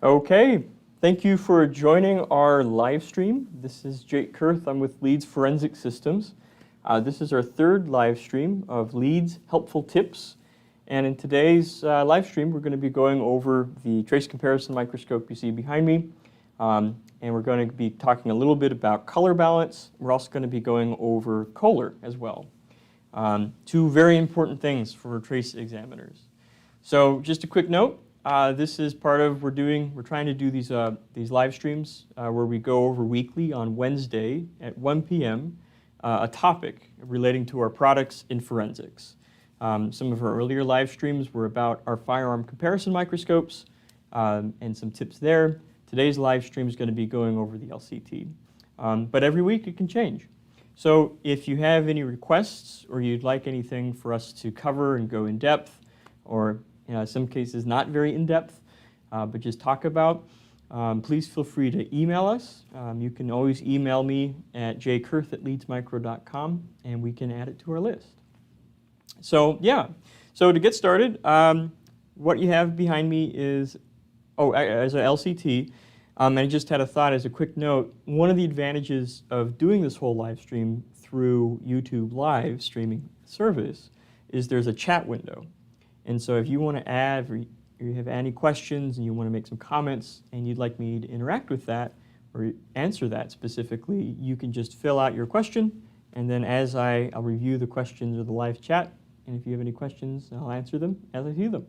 Okay, thank you for joining our live stream. This is Jake Kurth. I'm with Leeds Forensic Systems. This is our third live stream of Leeds Helpful Tips. And in today's live stream, we're going to be going over the trace comparison microscope you see behind me. And we're going to be talking a little bit about color balance. We're also going to be going over Kohler as well. Two very important things for trace examiners. So just a quick note. This is part of we're trying to do these live streams where we go over weekly on Wednesday at 1 p.m. A topic relating to our products in forensics. Some of our earlier live streams were about our firearm comparison microscopes and some tips there. Today's live stream is going to be going over the LCT. But every week it can change. So if you have any requests or you'd like anything for us to cover and go in depth, or in some cases not very in-depth, but just talk about, please feel free to email us. You can always email me at jkurth@leedsmicro.com and we can add it to our list. So yeah, so to get started, what you have behind me is, as an LCT, and I just had a thought as a quick note, one of the advantages of doing this whole live stream through YouTube live streaming service is there's a chat window. And so if you want to add, or you have any questions and you want to make some comments and you'd like me to interact with that or answer that specifically, you can just fill out your question, and then as I'll review the questions of the live chat, and if you have any questions, I'll answer them as I see them.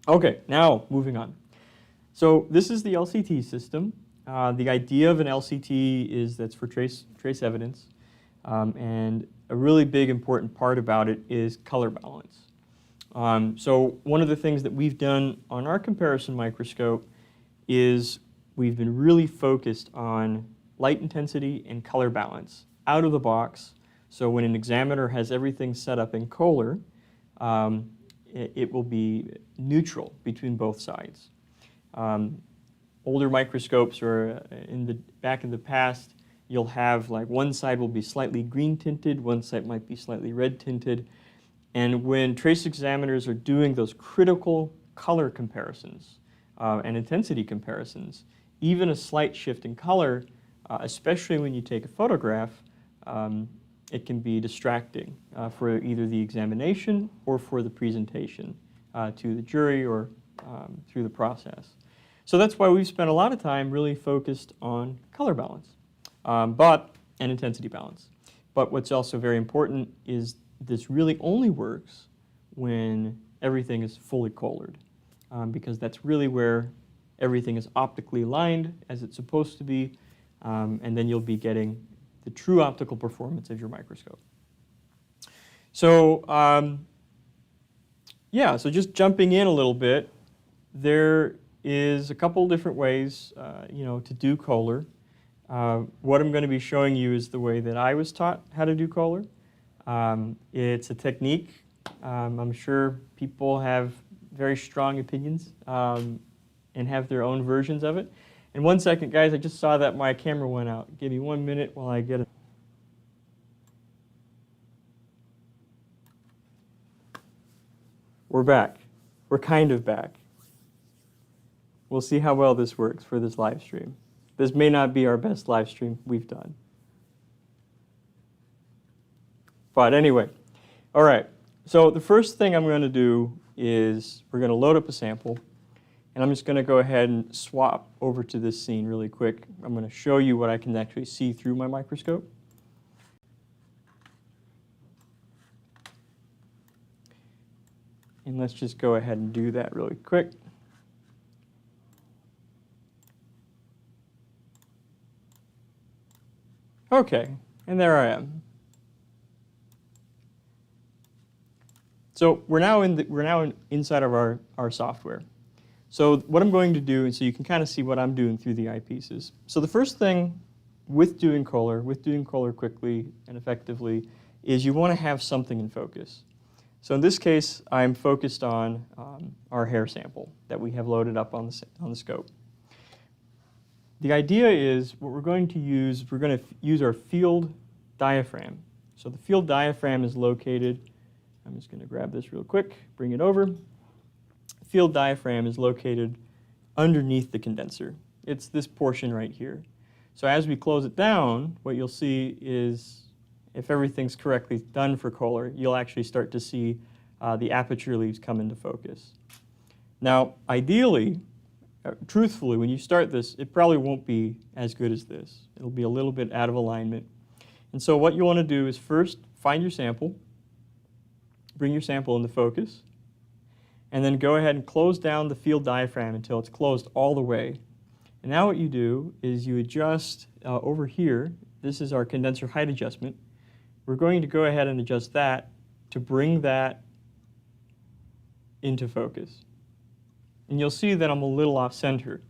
Okay, now moving on. So this is the LCT system. The idea of an LCT is that's for trace evidence, and a really big important part about it is color balance. So one of the things that we've done on our comparison microscope is we've been really focused on light intensity and color balance out of the box. So when an examiner has everything set up in Kohler, it will be neutral between both sides. Older microscopes, or back in the past, you'll have like one side will be slightly green tinted, one side might be slightly red tinted. And when trace examiners are doing those critical color comparisons and intensity comparisons, even a slight shift in color, especially when you take a photograph, it can be distracting for either the examination or for the presentation to the jury or through the process. So that's why we've spent a lot of time really focused on color balance and intensity balance. But what's also very important is this really only works when everything is fully colored, because that's really where everything is optically aligned as it's supposed to be, and then you'll be getting the true optical performance of your microscope. So yeah, so just jumping in a little bit, there is a couple different ways to do Kohler. What I'm going to be showing you is the way that I was taught how to do Kohler. It's a technique. I'm sure people have very strong opinions and have their own versions of it. And 1 second, guys, I just saw that my camera went out. Give me 1 minute while I get it. We're back. We're kind of back. We'll see how well this works for this live stream. This may not be our best live stream we've done. But anyway, all right. So the first thing I'm going to do is we're going to load up a sample. And I'm just going to go ahead and swap over to this scene really quick. I'm going to show you what I can actually see through my microscope. And let's just go ahead and do that really quick. Okay, and there I am. So we're now inside of our software. So what I'm going to do, and so you can kind of see what I'm doing through the eyepieces. So the first thing with doing Kohler quickly and effectively, is you want to have something in focus. So in this case, I'm focused on our hair sample that we have loaded up on the scope. The idea is what we're going to use our field diaphragm. So the field diaphragm is located, I'm just going to grab this real quick, bring it over. Field diaphragm is located underneath the condenser. It's this portion right here. So as we close it down, what you'll see is, if everything's correctly done for Kohler, you'll actually start to see the aperture leaves come into focus. Now, ideally, truthfully, when you start this, it probably won't be as good as this. It'll be a little bit out of alignment. And so what you want to do is first find your sample, bring your sample into focus, and then go ahead and close down the field diaphragm until it's closed all the way. And now what you do is you adjust over here. This is our condenser height adjustment. We're going to go ahead and adjust that to bring that into focus. And you'll see that I'm a little off center.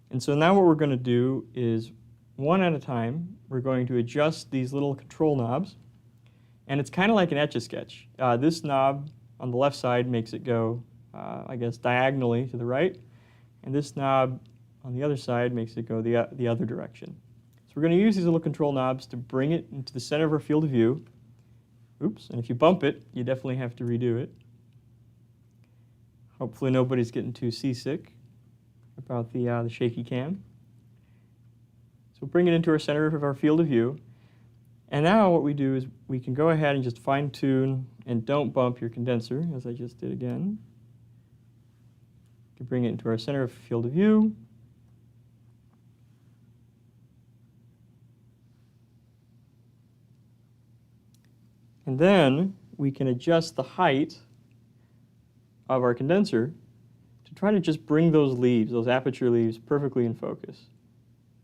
And so now what we're going to do is, one at a time, we're going to adjust these little control knobs. And it's kind of like an Etch-a-Sketch. This knob on the left side makes it go, I guess, diagonally to the right. And this knob on the other side makes it go the other direction. So we're going to use these little control knobs to bring it into the center of our field of view. Oops, and if you bump it, you definitely have to redo it. Hopefully nobody's getting too seasick about the shaky cam. So bring it into our center of our field of view. And now what we do is we can go ahead and just fine tune and don't bump your condenser, as I just did again. You can bring it into our center of field of view. And then we can adjust the height of our condenser to try to just bring those leaves, those aperture leaves, perfectly in focus,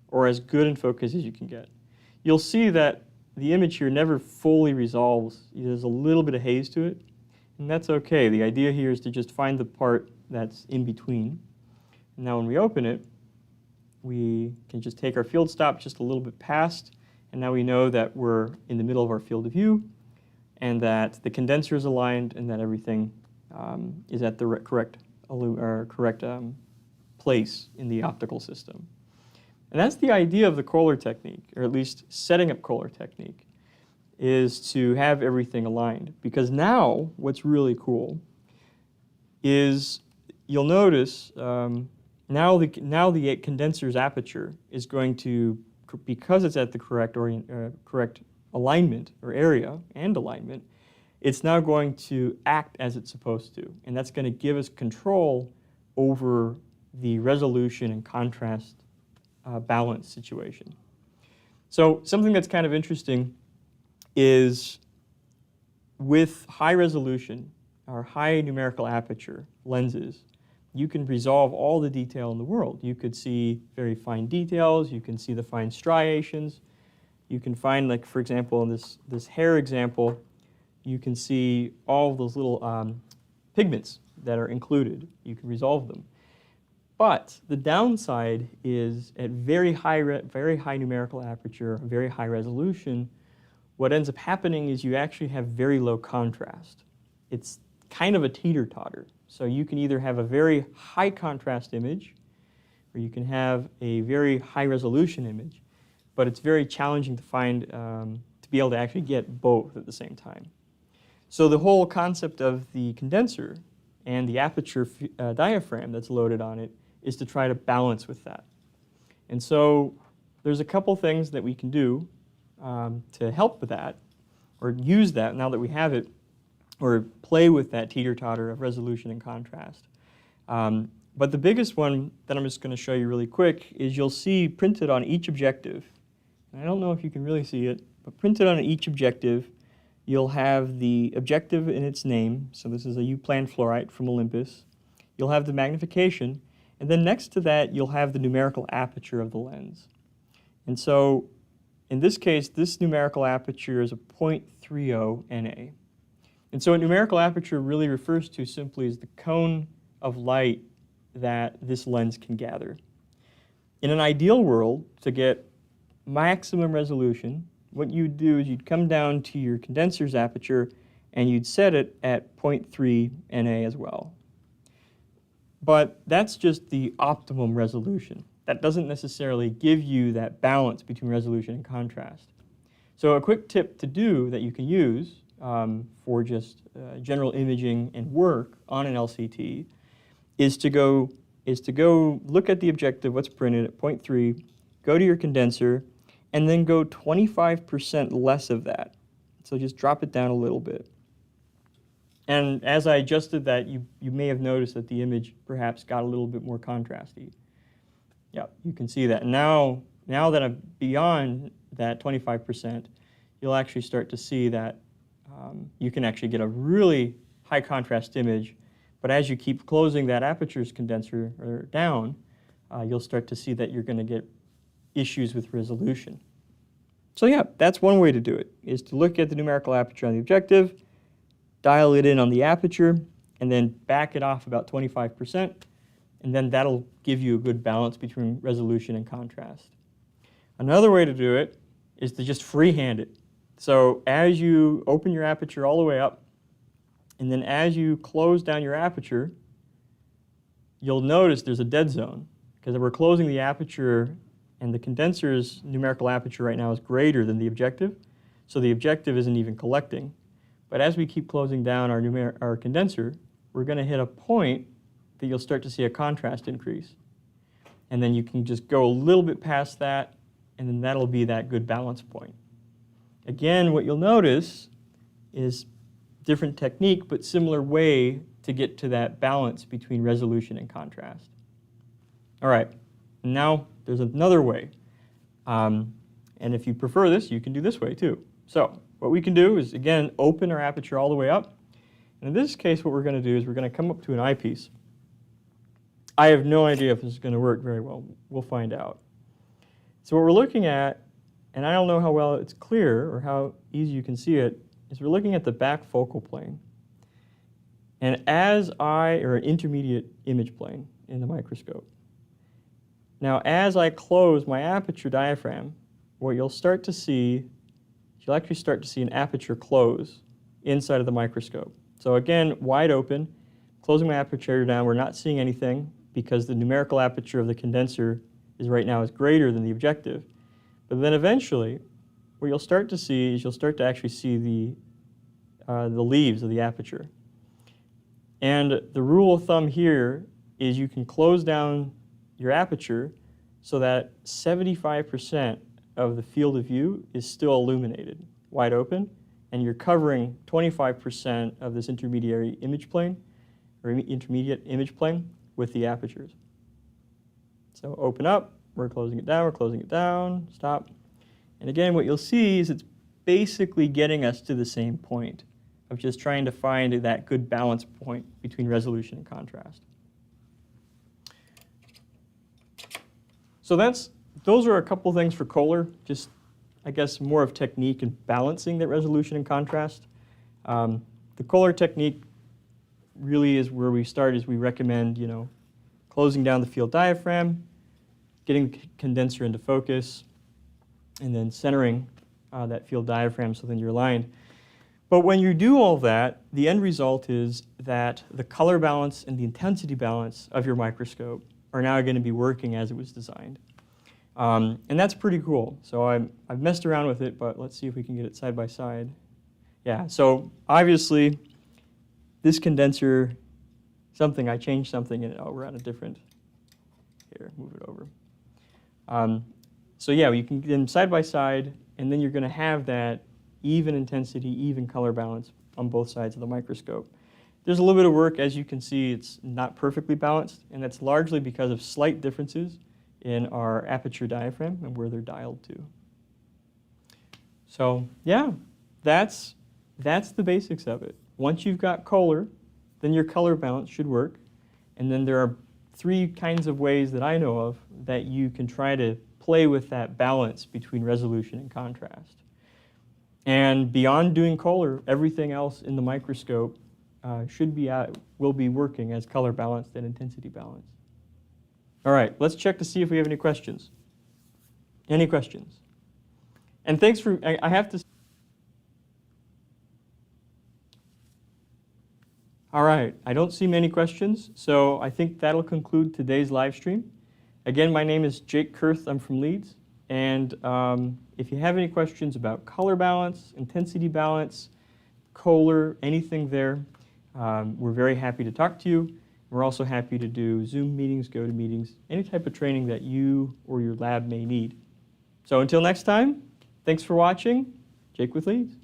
or as good in focus as you can get. You'll see that the image here never fully resolves. There's a little bit of haze to it, and that's okay. The idea here is to just find the part that's in between. And now when we open it, we can just take our field stop just a little bit past, and now we know that we're in the middle of our field of view, and that the condenser is aligned, and that everything is at the correct place in the optical system. And that's the idea of the Kohler technique, or at least setting up Kohler technique, is to have everything aligned. Because now, what's really cool is you'll notice now the condenser's aperture is going to, because it's at the correct alignment or area and alignment, it's now going to act as it's supposed to. And that's going to give us control over the resolution and contrast balance situation. So something that's kind of interesting is with high resolution or high numerical aperture lenses, you can resolve all the detail in the world. You could see very fine details, you can see the fine striations, you can find, like for example in this hair example, you can see all of those little pigments that are included. You can resolve them. But the downside is at very high numerical aperture, very high resolution, what ends up happening is you actually have very low contrast. It's kind of a teeter-totter. So you can either have a very high contrast image, or you can have a very high resolution image, but it's very challenging to find, to be able to actually get both at the same time. So the whole concept of the condenser and the aperture diaphragm that's loaded on it is to try to balance with that. And so there's a couple things that we can do to help with that, or use that now that we have it, or play with that teeter-totter of resolution and contrast. But the biggest one that I'm just going to show you really quick is you'll see printed on each objective, and I don't know if you can really see it, but printed on each objective, you'll have the objective in its name. So this is a U-plan fluorite from Olympus. You'll have the magnification, and then next to that, you'll have the numerical aperture of the lens. And so in this case, this numerical aperture is a 0.30 Na. And so what numerical aperture really refers to simply is the cone of light that this lens can gather. In an ideal world, to get maximum resolution, what you'd do is you'd come down to your condenser's aperture and you'd set it at 0.3 Na as well. But that's just the optimum resolution. That doesn't necessarily give you that balance between resolution and contrast. So a quick tip to do that you can use for just general imaging and work on an LCT is to go is to go look at the objective, what's printed at 0.3, go to your condenser, and then go 25% less of that. So just drop it down a little bit. And as I adjusted that, you may have noticed that the image perhaps got a little bit more contrasty. Yeah, you can see that. Now that I'm beyond that 25%, you'll actually start to see that you can actually get a really high contrast image. But as you keep closing that aperture's condenser down, you'll start to see that you're going to get issues with resolution. So yeah, that's one way to do it, is to look at the numerical aperture on the objective, dial it in on the aperture, and then back it off about 25%, and then that'll give you a good balance between resolution and contrast. Another way to do it is to just freehand it. So as you open your aperture all the way up, and then as you close down your aperture, you'll notice there's a dead zone, because we're closing the aperture and the condenser's numerical aperture right now is greater than the objective, so the objective isn't even collecting. But as we keep closing down our condenser, we're going to hit a point that you'll start to see a contrast increase. And then you can just go a little bit past that, and then that'll be that good balance point. Again, what you'll notice is different technique, but similar way to get to that balance between resolution and contrast. All right, now there's another way. And if you prefer this, you can do this way too. So what we can do is, again, open our aperture all the way up. And in this case, what we're going to do is we're going to come up to an eyepiece. I have no idea if this is going to work very well. We'll find out. So what we're looking at, and I don't know how well it's clear or how easy you can see it, is we're looking at the back focal plane. And or an intermediate image plane in the microscope. Now, as I close my aperture diaphragm, what you'll start to see, you'll actually start to see an aperture close inside of the microscope. So again, wide open, closing my aperture down, we're not seeing anything because the numerical aperture of the condenser is right now is greater than the objective. But then eventually, what you'll start to see is you'll start to actually see the leaves of the aperture. And the rule of thumb here is you can close down your aperture so that 75% of the field of view is still illuminated, wide open, and you're covering 25% of this intermediate image plane with the apertures. So open up, we're closing it down, stop. And again, what you'll see is it's basically getting us to the same point of just trying to find that good balance point between resolution and contrast. So those are a couple things for Kohler, just I guess more of technique and balancing that resolution and contrast. The Kohler technique really is where we start, is we recommend, closing down the field diaphragm, getting the condenser into focus, and then centering that field diaphragm so then you're aligned. But when you do all that, the end result is that the color balance and the intensity balance of your microscope are now going to be working as it was designed. And that's pretty cool. So I've messed around with it, but let's see if we can get it side by side. Yeah, so obviously this condenser, I changed something and we're on a different, here, move it over. So yeah, you can get them side by side, and then you're going to have that even intensity, even color balance on both sides of the microscope. There's a little bit of work. As you can see, it's not perfectly balanced, and that's largely because of slight differences in our aperture diaphragm and where they're dialed to. So yeah, that's the basics of it. Once you've got Kohler, then your color balance should work. And then there are 3 kinds of ways that I know of that you can try to play with that balance between resolution and contrast. And beyond doing Kohler, everything else in the microscope will be working as color balanced and intensity balanced. All right, let's check to see if we have any questions. Any questions? And thanks for, I have to. All right, I don't see many questions, so I think that'll conclude today's live stream. Again, my name is Jake Kurth. I'm from Leeds. And if you have any questions about color balance, intensity balance, Kohler, anything there, we're very happy to talk to you. We're also happy to do Zoom meetings, GoToMeetings, any type of training that you or your lab may need. So until next time, thanks for watching. Jake with Leeds.